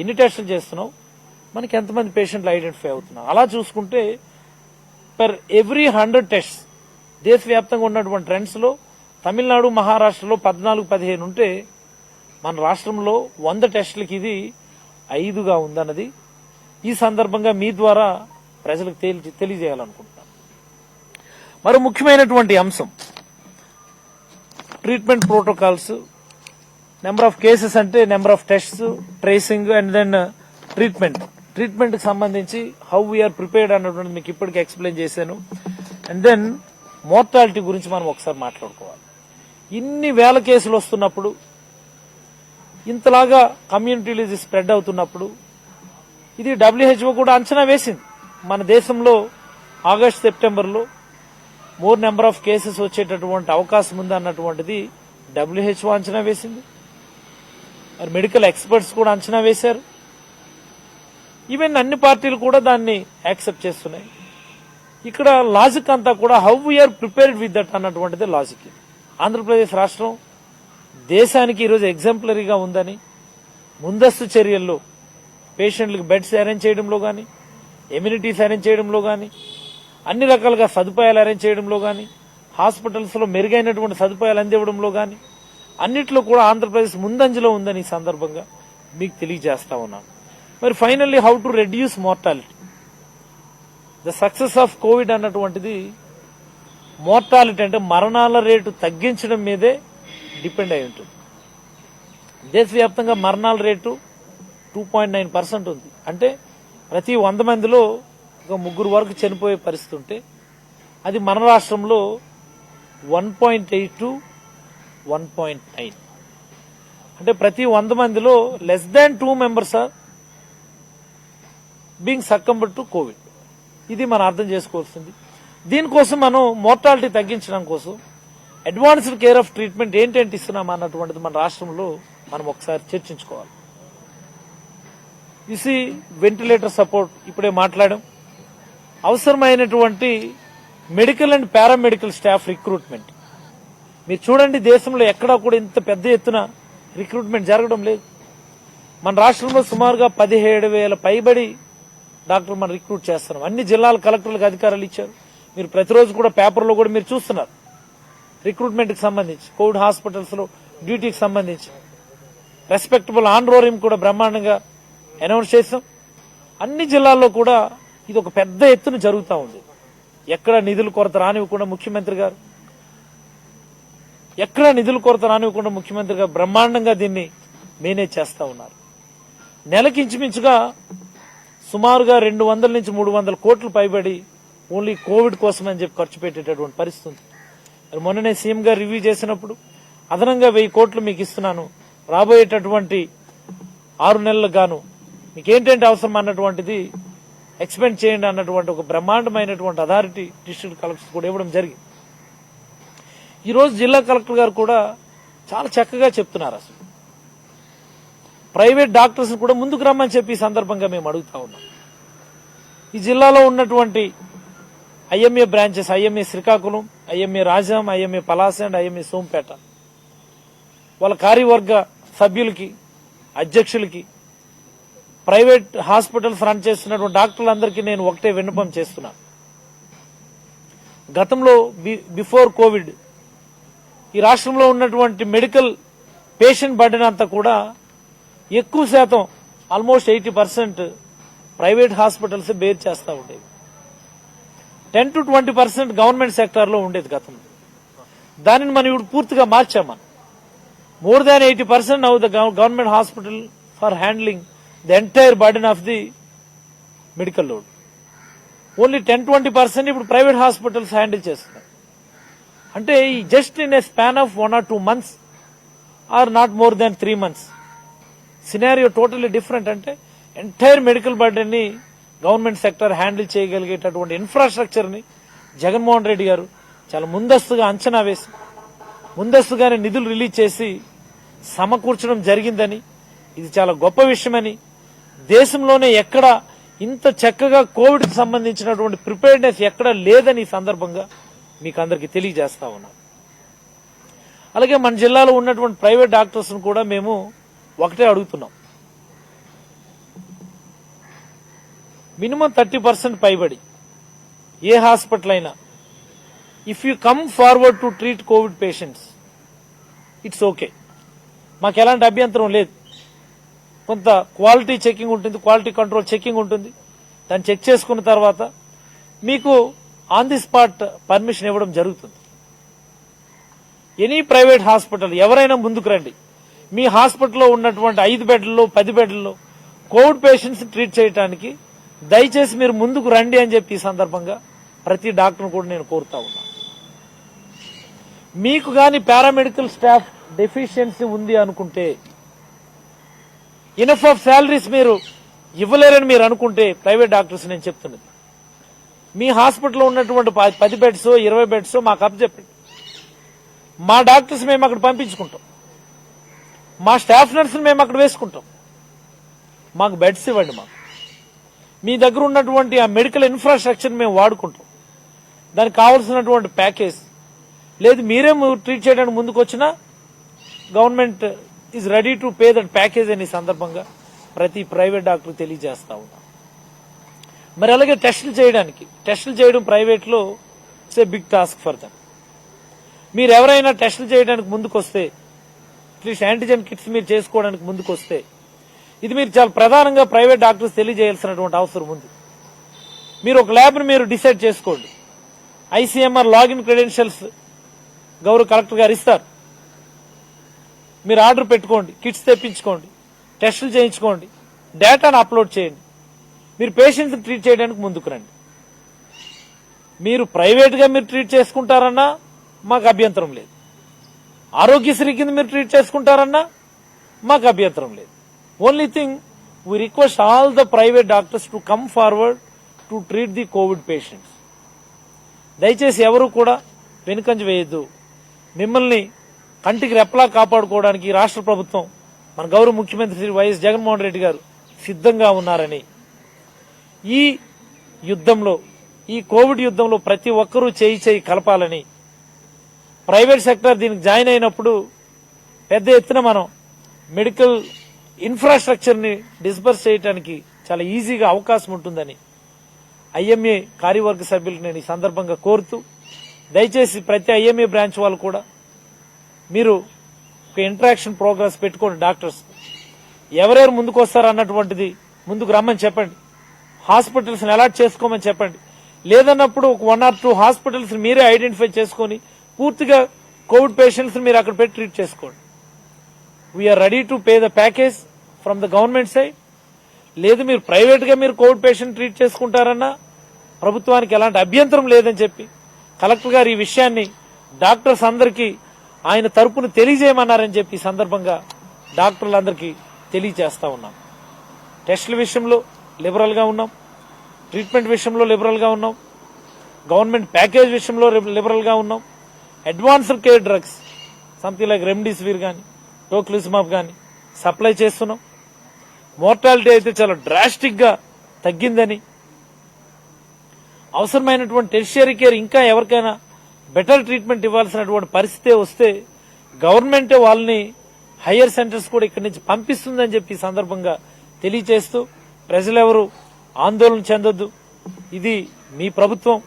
ఎన్ని టెస్టులు చేస్తున్నావు, మనకి ఎంతమంది పేషెంట్లు ఐడెంటిఫై అవుతున్నారు. అలా చూసుకుంటే పర్ ఎవ్రీ 100 టెస్ట్ దేశవ్యాప్తంగా ఉన్నటువంటి ట్రెండ్స్లో తమిళనాడు, మహారాష్ట్రలో 14-15 ఉంటే మన రాష్ట్రంలో 100 టెస్టులకి ఇది 5గా ఉందన్నది ఈ సందర్భంగా మీ ద్వారా ప్రజలకు తెలియజేయాలనుకుంటున్నాను. మరో ముఖ్యమైనటువంటి అంశం treatment protocols. Number of cases అంటే number of tests, tracing and then treatment కి సంబంధించి హౌ వీఆర్ ప్రిపేర్డ్ అన్నటువంటి మీకు ఇప్పటికే ఎక్స్ప్లెయిన్ చేశాను. అండ్ దెన్ మోర్టాలిటీ గురించి మనం ఒకసారి మాట్లాడుకోవాలి. ఇన్ని వేల కేసులు వస్తున్నప్పుడు, ఇంతలాగా కమ్యూనిటీలు ఇది స్ప్రెడ్ అవుతున్నప్పుడు ఇది WHO కూడా అంచనా వేసింది. మన దేశంలో ఆగస్ట్ సెప్టెంబర్లో మోర్ నెంబర్ ఆఫ్ కేసెస్ వచ్చేటటువంటి అవకాశం ఉంది అన్నటువంటిది WHO అంచనా వేసింది. మరి మెడికల్ ఎక్స్పర్ట్స్ కూడా అంచనా వేశారు. ఈవెన్ అన్ని పార్టీలు కూడా దాన్ని యాక్సెప్ట్ చేస్తున్నాయి. ఇక్కడ లాజిక్ అంతా కూడా how we are prepared with that అన్నటువంటిది లాజిక్. ఆంధ్రప్రదేశ్ రాష్ట్రం దేశానికి ఈరోజు ఎగ్జాంపులరీగా ఉందని ముందస్తు చర్యల్లో పేషెంట్లకు బెడ్స్ అరేంజ్ చేయడంలో కానీ, ఎమ్యూనిటీస్ అరేంజ్ చేయడంలో కానీ, అన్ని రకాలుగా సదుపాయాలు అరేంజ్ చేయడంలో కానీ, హాస్పిటల్స్ లో మెరుగైనటువంటి సదుపాయాలు అందివ్వడంలో కానీ అన్నిట్లో కూడా ఆంధ్రప్రదేశ్ ముందంజలో ఉందని ఈ సందర్భంగా మీకు తెలియజేస్తా ఉన్నాను. మరి finally how to reduce mortality. The success of Covid అన్నటువంటిది మోర్టాలిటీ అంటే మరణాల రేటు తగ్గించడం మీదే డిపెండ్ అయి ఉంటుంది. దేశవ్యాప్తంగా మరణాల రేటు 2.9% ఉంది. అంటే ప్రతి 100 మందిలో ఒక 3 వరకు చనిపోయే పరిస్థితి ఉంటే అది మన రాష్ట్రంలో 1.8 to 1.9. అంటే ప్రతి 100 మందిలో less than 2 members are being succumbed to COVID. ఇది మనం అర్థం చేసుకోవాల్సింది. దీనికోసం మనం మోర్టాలిటీ తగ్గించడం కోసం అడ్వాన్స్డ్ కేర్ ఆఫ్ ట్రీట్మెంట్ ఏంటంటే ఇస్తున్నాం అన్నటువంటిది మన రాష్ట్రంలో మనం ఒకసారి చర్చించుకోవాలి. ఇసి వెంటిలేటర్ సపోర్ట్ ఇప్పుడే మాట్లాడాం. అవసరమైనటువంటి medical and paramedical staff recruitment మీరు చూడండి, దేశంలో ఎక్కడా కూడా ఇంత పెద్ద ఎత్తున రిక్రూట్మెంట్ జరగడం లేదు. మన రాష్ట్రంలో సుమారుగా 17,000 పైబడి డాక్టర్లు మనం రిక్రూట్ చేస్తున్నాం. అన్ని జిల్లాల కలెక్టర్లకు అధికారాలు ఇచ్చారు. మీరు ప్రతిరోజు కూడా పేపర్లో కూడా మీరు చూస్తున్నారు రిక్రూట్మెంట్ కి సంబంధించి, కోవిడ్ హాస్పిటల్స్ లో డ్యూటీకి సంబంధించి రెస్పెక్టబుల్ ఆన్ రోరింగ్ కూడా బ్రహ్మాండంగా అనౌన్స్ చేశాం. అన్ని జిల్లాల్లో కూడా ఇది ఒక పెద్ద ఎత్తున జరుగుతూ ఉంది. ఎక్కడ నిధుల కొరత రానివ్వకుండా ముఖ్యమంత్రి గారు బ్రహ్మాండంగా దీన్ని మేనేజ్ చేస్తా ఉన్నారు. నెలకి ఇంచుమించుగా సుమారుగా 200 నుంచి 300 కోట్లు పైబడి ఓన్లీ కోవిడ్ కోసం అని చెప్పి ఖర్చు పెట్టేటటువంటి పరిస్థితి ఉంది. మొన్ననే సీఎం గారు రివ్యూ చేసినప్పుడు అదనంగా 1000 కోట్లు మీకు ఇస్తున్నాను, రాబోయేటటువంటి 6 నెలలకు గాను మీకేంటంటే అవసరం అన్నటువంటిది ఎక్స్పెండ్ చేయండి అన్నటువంటి ఒక బ్రహ్మాండమైనటువంటి అథారిటీ డిస్ట్రిక్ట్ కలెక్టర్స్ కూడా ఇవ్వడం జరిగింది. ఈ రోజు జిల్లా కలెక్టర్ గారు కూడా చాలా చక్కగా చెప్తున్నారు. అసలు ప్రైవేట్ డాక్టర్స్ కూడా ముందుకు రమ్మని చెప్పి ఈ సందర్భంగా మేము అడుగుతా ఉన్నాం. ఈ జిల్లాలో ఉన్నటువంటి IMA branches, IMA Srikakulam, IMA Rajam, IMA Palasa and IMA Sompeta వాళ్ళ కార్యవర్గ సభ్యులకి, అధ్యక్షులకి, ప్రైవేట్ హాస్పిటల్స్ రన్ చేస్తున్నటువంటి డాక్టర్లందరికీ నేను ఒకటే విన్నపం చేస్తున్నాను. గతంలో బిఫోర్ కోవిడ్ ఈ రాష్ట్రంలో ఉన్నటువంటి మెడికల్ పేషెంట్ బర్డెన్ అంతా కూడా ఎక్కువ శాతం ఆల్మోస్ట్ 80% ప్రైవేట్ హాస్పిటల్స్ బేర్ చేస్తూ ఉండేవి. 10 to 20% గవర్నమెంట్ సెక్టార్ లో ఉండేది గతంలో. దానిని మనం ఇప్పుడు పూర్తిగా మార్చామా. More than 80% now the government hospital for handling the entire burden of the medical load. Only 10-20% ఇప్పుడు ప్రైవేట్ హాస్పిటల్స్ హ్యాండిల్ చేస్తున్నాయి. అంటే just in a span of 1 or 2 months or not more than 3 months scenario totally different. అంటే entire medical burden ని government sector handle చేయగలిగేటటువంటి infrastructure ని జగన్మోహన్ రెడ్డి గారు చాలా ముందస్తుగా అంచనా వేసి ముందస్తుగానే నిధులు రిలీజ్ చేసి సమకూర్చడం జరిగిందని, ఇది చాలా గొప్ప విషయమని, దేశంలోనే ఎక్కడ ఇంత చక్కగా కోవిడ్ కి సంబంధించినటువంటి ప్రిపేర్డ్నెస్ ఎక్కడ లేదని ఈ సందర్భంగా మీకు అందరికీ తెలియజేస్తా ఉన్నాను. అలాగే మన జిల్లాలో ఉన్నటువంటి ప్రైవేట్ డాక్టర్స్ కూడా మేము ఒకటే అడుగుతున్నాం. మినిమం 30% పైబడి ఏ హాస్పిటల్ అయినా if you come forward to treat Covid patients it's okay, మాకు ఎలాంటి అభ్యంతరం లేదు. కొంత క్వాలిటీ చెకింగ్ ఉంటుంది, క్వాలిటీ కంట్రోల్ చెకింగ్ ఉంటుంది. దాన్ని చెక్ చేసుకున్న తర్వాత మీకు ఆన్ ది స్పాట్ పర్మిషన్ ఇవ్వడం జరుగుతుంది. ఎనీ ప్రైవేట్ హాస్పిటల్ ఎవరైనా ముందుకు రండి. మీ హాస్పిటల్లో ఉన్నటువంటి 5 బెడ్లలో 10 బెడ్లలో కోవిడ్ పేషెంట్స్ ట్రీట్ చేయడానికి దయచేసి మీరు ముందుకు రండి అని చెప్పి ఈ సందర్భంగా ప్రతి డాక్టర్ను కూడా నేను కోరుతా ఉన్నాను. మీకు గాని పారామెడికల్ స్టాఫ్ డెఫిషియన్సీ ఉంది అనుకుంటే, ఇనఫ్ ఆఫ్ శాలరీస్ మీరు ఇవ్వలేరని మీరు అనుకుంటే, ప్రైవేట్ డాక్టర్స్ నేను చెప్తున్నది, మీ హాస్పిటల్లో ఉన్నటువంటి 10 బెడ్స్ 20 బెడ్స్ మాకు అప్పచెప్పండి. మా డాక్టర్స్ మేము అక్కడ పంపించుకుంటాం, మా స్టాఫ్ నర్సులు మేము అక్కడ వేసుకుంటాం. మాకు బెడ్స్ ఇవ్వండి. మాకు మీ దగ్గర ఉన్నటువంటి ఆ మెడికల్ ఇన్ఫ్రాస్ట్రక్చర్ మేము వాడుకుంటాం. దానికి కావాల్సినటువంటి ప్యాకేజ్ లేదు, మీరే ట్రీట్ చేయడానికి ముందుకు వచ్చినా government is ready to pay that package అని సందర్భంగా ప్రతి ప్రైవేట్ డాక్టర్ తెలియజేస్తా ఉన్నా. మరి అలాగే టెస్టులు చేయడం ప్రైవేట్లో it's a big task for them. మీరు ఎవరైనా టెస్టులు చేయడానికి ముందుకు వస్తే, అట్లీస్ట్ యాంటీజెన్ కిట్స్ మీరు చేసుకోవడానికి ముందుకు వస్తే, ఇది మీరు చాలా ప్రధానంగా ప్రైవేట్ డాక్టర్స్ తెలియజేయాల్సినటువంటి అవసరం ఉంది. మీరు ఒక ల్యాబ్ని మీరు డిసైడ్ చేసుకోండి. ఐసీఎంఆర్ లాగిన్ క్రెడెన్షియల్స్ గౌరవ కలెక్టర్ గారు ఇస్తారు. మీరు ఆర్డర్ పెట్టుకోండి, కిట్స్ తెప్పించుకోండి, టెస్టులు చేయించుకోండి, డేటాను అప్లోడ్ చేయండి. మీరు పేషెంట్స్ ట్రీట్ చేయడానికి ముందుకు రండి. మీరు ప్రైవేట్గా మీరు ట్రీట్ చేసుకుంటారన్నా మాకు అభ్యంతరం లేదు. ఆరోగ్యశ్రీ కింద మీరు ట్రీట్ చేసుకుంటారన్నా మాకు అభ్యంతరం లేదు. Only thing we request all the private doctors to come forward to treat the Covid patients. దయచేసి ఎవరు కూడా వెనుకంజ వేయద్దు. మిమ్మల్ని కంటికి రెప్పలా కాపాడుకోవడానికి రాష్ట్ర ప్రభుత్వం, మన గౌరవ ముఖ్యమంత్రి శ్రీ వైఎస్ జగన్మోహన్ రెడ్డి గారు సిద్ధంగా ఉన్నారని, ఈ యుద్ధంలో, ఈ కోవిడ్ యుద్ధంలో ప్రతి ఒక్కరూ చేయి కలపాలని, ప్రైవేట్ సెక్టర్ దీనికి జాయిన్ అయినప్పుడు పెద్ద ఎత్తున మనం మెడికల్ ఇన్ఫ్రాస్ట్రక్చర్ ని డిస్బర్స్ చేయడానికి చాలా ఈజీగా అవకాశం ఉంటుందని ఐఎంఏ కార్యవర్గ సభ్యులకు నేను ఈ సందర్భంగా కోరుతూ, దయచేసి ప్రతి ఐఎంఏ బ్రాంచ్ వాళ్ళు కూడా మీరు ఒక ఇంటరాక్షన్ ప్రోగ్రెస్ పెట్టుకోండి. డాక్టర్స్ ఎవరెవరు ముందుకు వస్తారన్నటువంటిది ముందుకు రమ్మని చెప్పండి. హాస్పిటల్స్ అలాట్ చేసుకోమని చెప్పండి. లేదన్నప్పుడు ఒక 1 or 2 హాస్పిటల్స్ మీరే ఐడెంటిఫై చేసుకుని పూర్తిగా కోవిడ్ పేషెంట్స్ మీరు అక్కడ పెట్టి ట్రీట్ చేసుకోండి. We are ready to pay the package from the government side. లేదు మీరు ప్రైవేట్ గా మీరు కోవిడ్ పేషెంట్ ట్రీట్ చేసుకుంటారన్నా ప్రభుత్వానికి ఎలాంటి అభ్యంతరం లేదని చెప్పి కలెక్టర్ గారు ఈ విషయాన్ని డాక్టర్స్ అందరికీ ఆయన తరపున తెలియజేయమన్నారని చెప్పి ఈ సందర్భంగా డాక్టర్లందరికీ తెలియజేస్తా ఉన్నాం. టెస్టుల విషయంలో లిబరల్ గా ఉన్నాం, ట్రీట్మెంట్ విషయంలో లిబరల్ గా ఉన్నాం, గవర్నమెంట్ ప్యాకేజ్ విషయంలో లిబరల్ గా ఉన్నాం. Advanced care drugs something like remdesivir కానీ టోక్లిజుమాబ్ కానీ సప్లై చేస్తున్నాం. మోర్టాలిటీ అయితే చాలా డ్రాస్టిక్ గా తగ్గిందని, అవసరమైనటువంటి టెర్షియరీ కేర్ ఇంకా ఎవరికైనా బెటర్ ట్రీట్మెంట్ ఇవ్వాల్సినటువంటి పరిస్థితి వస్తే గవర్నమెంటే వాళ్ళని హయ్యర్ సెంటర్స్ కూడా ఇక్కడి నుంచి పంపిస్తుందని చెప్పి ఈ సందర్భంగా తెలియజేస్తూ, ప్రజలెవరూ ఆందోళన చెందొద్దు. ఇది మీ ప్రభుత్వం,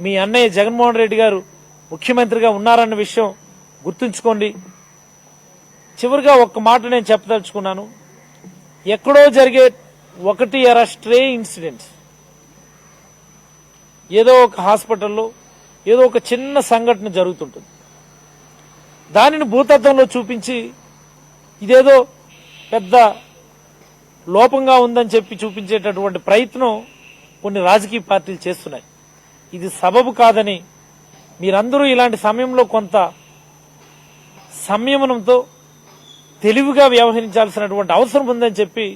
మీ అన్నయ్య జగన్మోహన్ రెడ్డి గారు ముఖ్యమంత్రిగా ఉన్నారన్న విషయం గుర్తుంచుకోండి. చివరిగా ఒక్క మాట నేను చెప్పదలుచుకున్నాను. ఎక్కడో జరిగే 1 స్ట్రే ఇన్సిడెంట్స్, ఏదో ఒక హాస్పిటల్లో ఏదో ఒక చిన్న సంఘటన జరుగుతుంటుంది, దానిని భూతత్వంలో చూపించి ఇదేదో పెద్ద లోపంగా ఉందని చెప్పి చూపించేటటువంటి ప్రయత్నం కొన్ని రాజకీయ పార్టీలు చేస్తున్నాయి. ఇది సబబు కాదని మీరందరూ ఇలాంటి సమయంలో కొంత సంయమనంతో తెలివిగా వ్యవహరించాల్సినటువంటి అవసరం ఉందని చెప్పి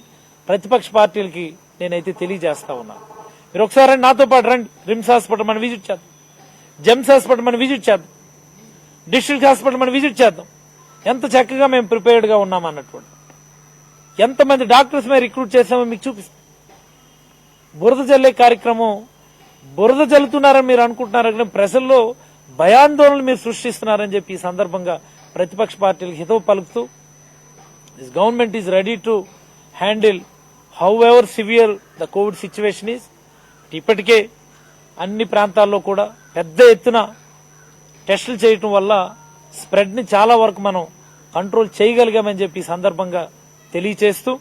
ప్రతిపక్ష పార్టీలకి నేనైతే తెలియజేస్తా ఉన్నాను. మీరు ఒకసారి నాతో పాటు రండి, రిమ్స్ హాస్పిటల్ మనం విజిట్ చేద్దాం, జెమ్స్ హాస్పిటల్ మనం విజిట్ చేద్దాం, డిస్ట్రిక్ట్ హాస్పిటల్ మనం విజిట్ చేద్దాం. ఎంత చక్కగా మేము ప్రిపేర్డ్ గా ఉన్నామన్నటువంటి, ఎంతమంది డాక్టర్స్ మేము రిక్రూట్ చేసామో మీకు చూపిస్తాం. బురద జల్లే కార్యక్రమం, బురద జల్లుతున్నారని మీరు అనుకుంటున్నారు కానీ ప్రజల్లో భయాందోళనలు మీరు సృష్టిస్తున్నారని చెప్పి ఈ సందర్భంగా ప్రతిపక్ష పార్టీలకు హితవు పలుకుతూ, this government is ready to handle how ever severe the Covid situation is, ఇప్పటికే అన్ని ప్రాంతాల్లో కూడా పెద్ద ఎత్తున టెస్టులు చేయటం వల్ల స్ప్రెడ్ ని చాలా వరకు మనం కంట్రోల్ చేయగలిగామని చెప్పి ఈ సందర్భంగా తెలియచేస్తూ